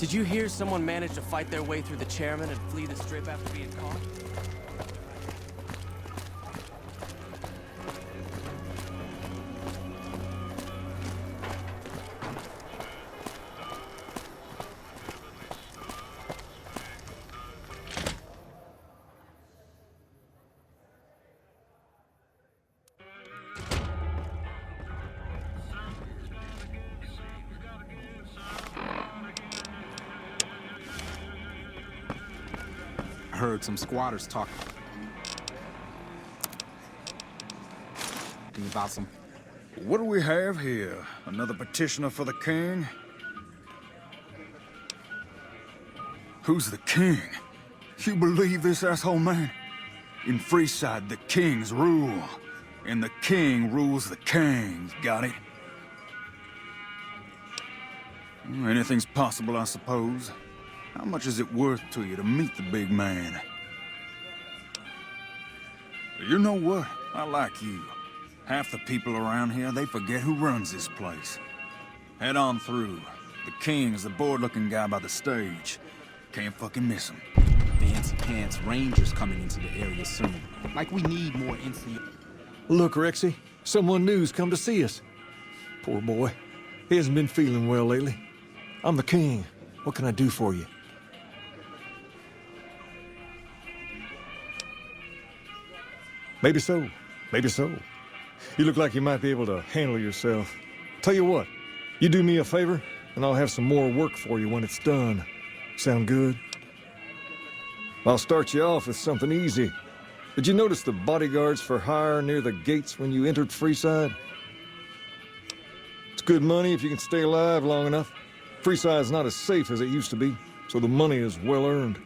Did you hear someone managed to fight their way through the chairman and flee the strip after being caught? Heard some squatters talking about some... What do we have here? Another petitioner for the king? Who's the king? You believe this, asshole man? In Freeside, the kings rule. And the king rules the kings, got it? Anything's possible, I suppose. How much is it worth to you to meet the big man? You know what? I like you. Half the people around here, they forget who runs this place. Head on through. The king's the bored-looking guy by the stage. Can't fucking miss him. Fancy pants rangers coming into the area soon. Like we need more NC. Look, Rexy, someone new's come to see us. Poor boy. He hasn't been feeling well lately. I'm the king. What can I do for you? Maybe so. Maybe so. You look like you might be able to handle yourself. Tell you what, you do me a favor, and I'll have some more work for you when it's done. Sound good? I'll start you off with something easy. Did you notice the bodyguards for hire near the gates when you entered Freeside? It's good money if you can stay alive long enough. Freeside's not as safe as it used to be, so the money is well earned.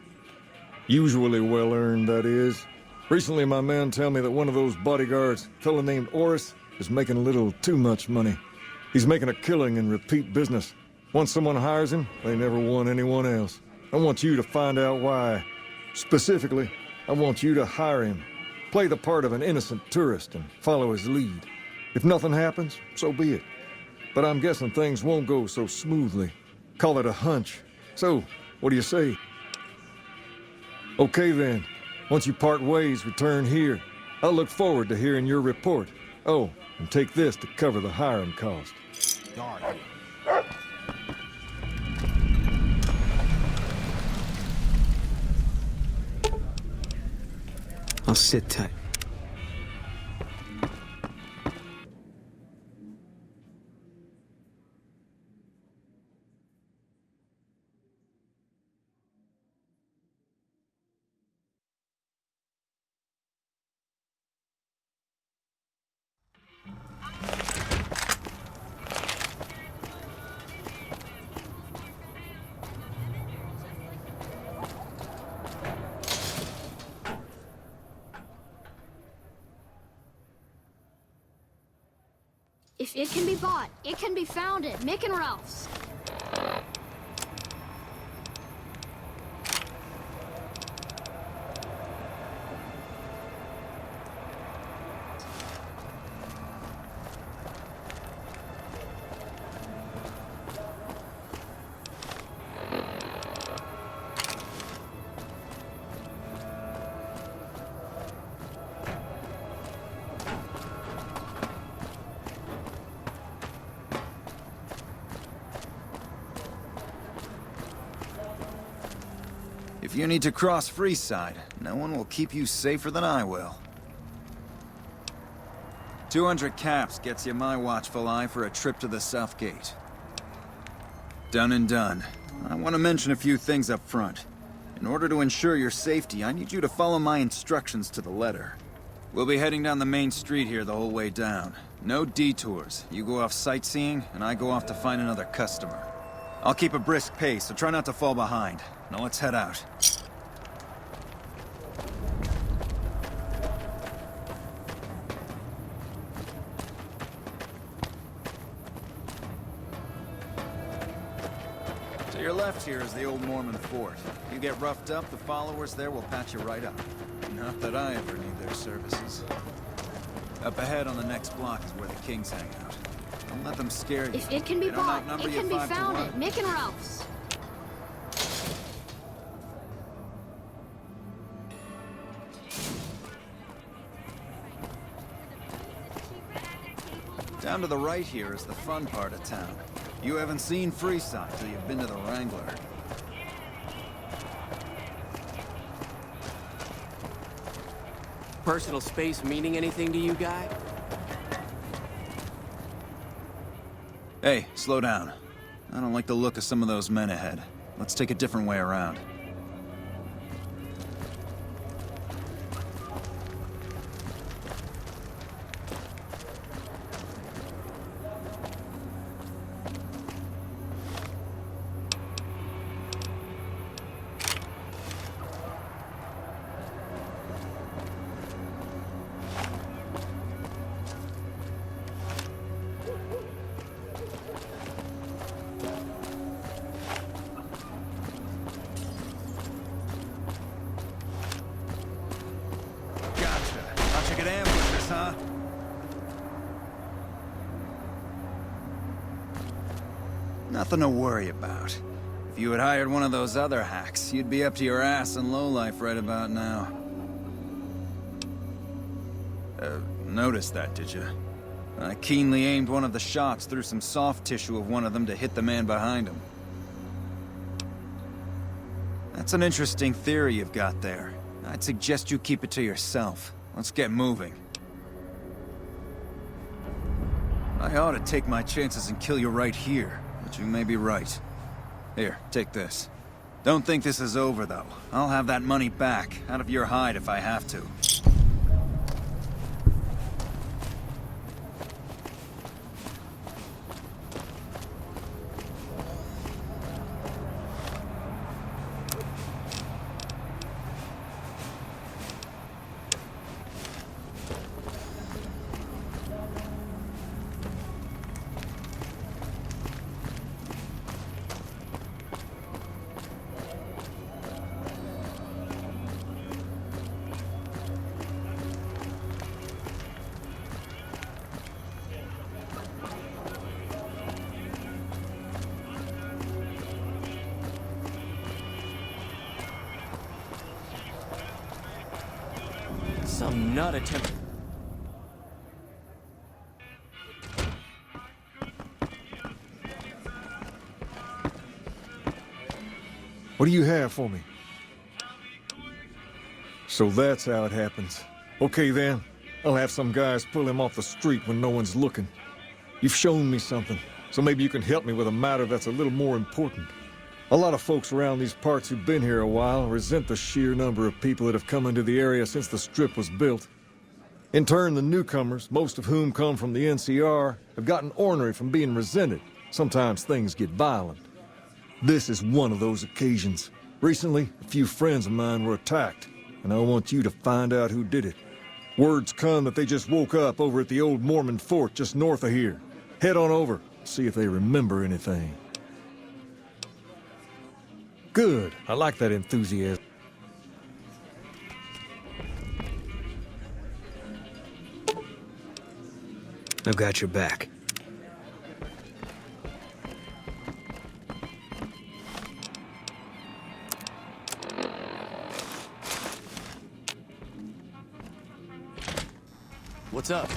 Usually well earned, that is. Recently, my men tell me that one of those bodyguards, a fellow named Oris, is making a little too much money. He's making a killing in repeat business. Once someone hires him, they never want anyone else. I want you to find out why. Specifically, I want you to hire him. Play the part of an innocent tourist and follow his lead. If nothing happens, so be it. But I'm guessing things won't go so smoothly. Call it a hunch. So, what do you say? Okay then. Once you part ways, return here. I'll look forward to hearing your report. Oh, and take this to cover the hiring cost. Guard. I'll sit tight. If it can be bought, it can be found at Mick and Ralph's. If you need to cross Freeside, no one will keep you safer than I will. 200 caps gets you my watchful eye for a trip to the South Gate. Done and done. I want to mention a few things up front. In order to ensure your safety, I need you to follow my instructions to the letter. We'll be heading down the main street here the whole way down. No detours. You go off sightseeing, and I go off to find another customer. I'll keep a brisk pace, so try not to fall behind. Now let's head out. To your left here is the old Mormon fort. If you get roughed up, the followers there will patch you right up. Not that I ever need their services. Up ahead on the next block is where the kings hang out. Don't let them scare you. If it can be bought, it can be found at Mick and Ralph's. Down to the right here is the fun part of town. You haven't seen Freeside till you've been to the Wrangler. Personal space meaning anything to you, guy? Hey, slow down. I don't like the look of some of those men ahead. Let's take a different way around. Huh? Nothing to worry about. If you had hired one of those other hacks, you'd be up to your ass in lowlife right about now. Noticed that, did you? I keenly aimed one of the shots through some soft tissue of one of them to hit the man behind him. That's an interesting theory you've got there. I'd suggest you keep it to yourself. Let's get moving. I ought to take my chances and kill you right here, but you may be right. Here, take this. Don't think this is over, though. I'll have that money back, out of your hide if I have to. Some nut attempt. What do you have for me? So that's how it happens. Okay then, I'll have some guys pull him off the street when no one's looking. You've shown me something, so maybe you can help me with a matter that's a little more important. A lot of folks around these parts who've been here a while resent the sheer number of people that have come into the area since the Strip was built. In turn, the newcomers, most of whom come from the NCR, have gotten ornery from being resented. Sometimes things get violent. This is one of those occasions. Recently, a few friends of mine were attacked, and I want you to find out who did it. Word's come that they just woke up over at the old Mormon fort just north of here. Head on over, see if they remember anything. Good. I like that enthusiasm. I've got your back. What's up?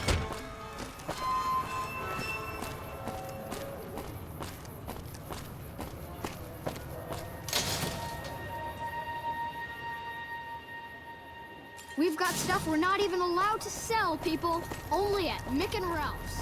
We've got stuff we're not even allowed to sell, people. Only at Mick and Ralph's.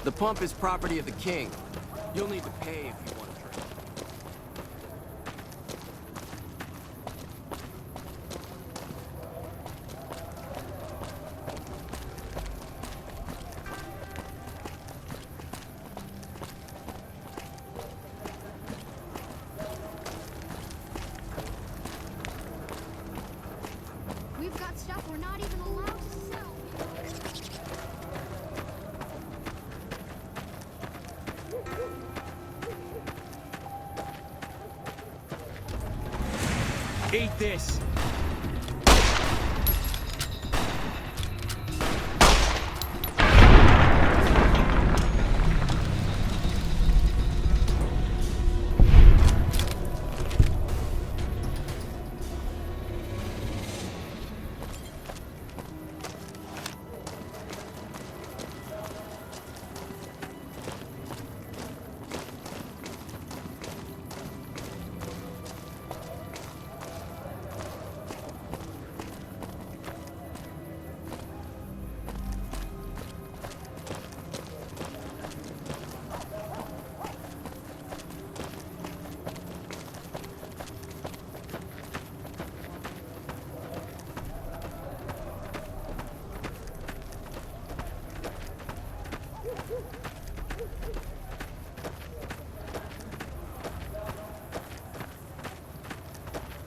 The pump is property of the king. You'll need to pay if you want to drink. We've got stuff we're not even allowed to sell. Eat this!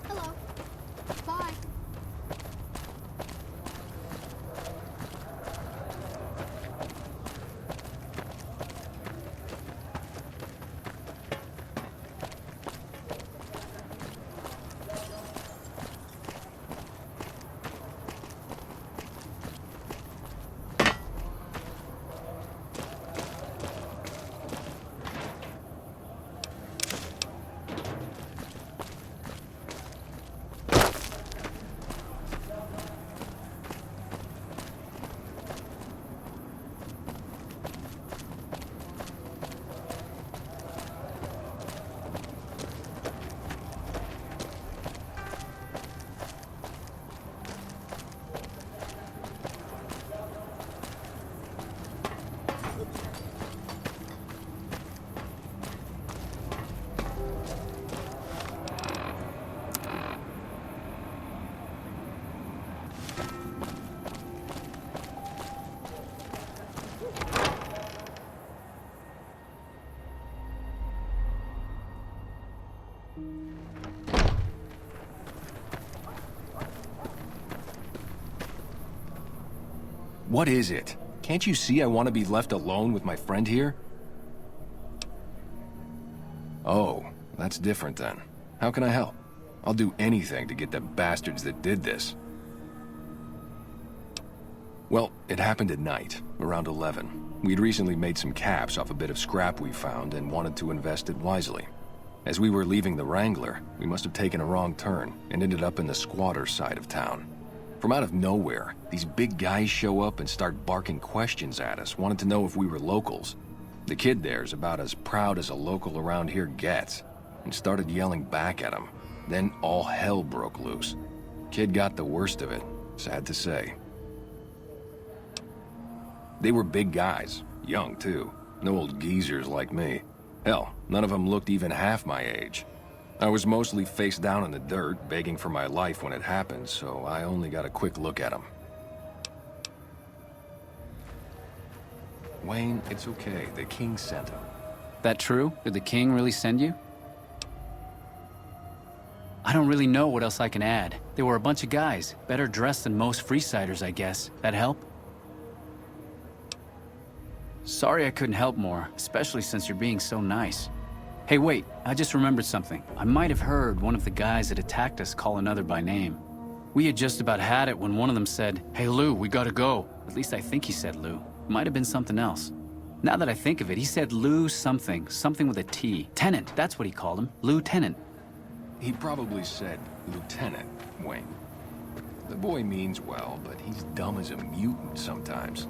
Hello. Bye. What is it? Can't you see I want to be left alone with my friend here? Oh, that's different then. How can I help? I'll do anything to get the bastards that did this. Well, it happened at night, around 11. We'd recently made some caps off a bit of scrap we found and wanted to invest it wisely. As we were leaving the Wrangler, we must have taken a wrong turn and ended up in the squatter side of town. From out of nowhere, these big guys show up and start barking questions at us, wanting to know if we were locals. The kid there's about as proud as a local around here gets, and started yelling back at him. Then all hell broke loose. Kid got the worst of it, sad to say. They were big guys, young too, no old geezers like me. Hell, none of them looked even half my age. I was mostly face down in the dirt, begging for my life when it happened, so I only got a quick look at them. Wayne, it's okay. The king sent him. That true? Did the king really send you? I don't really know what else I can add. They were a bunch of guys, better dressed than most Freesiders, I guess. That help? Sorry I couldn't help more, especially since you're being so nice. Hey, wait, I just remembered something. I might have heard one of the guys that attacked us call another by name. We had just about had it when one of them said, "Hey Lou, we gotta go." At least I think he said Lou. Might have been something else. Now that I think of it, he said Lou something with a T. Tennant, that's what he called him. Lieutenant. He probably said Lieutenant, Wayne. The boy means well, but he's dumb as a mutant sometimes.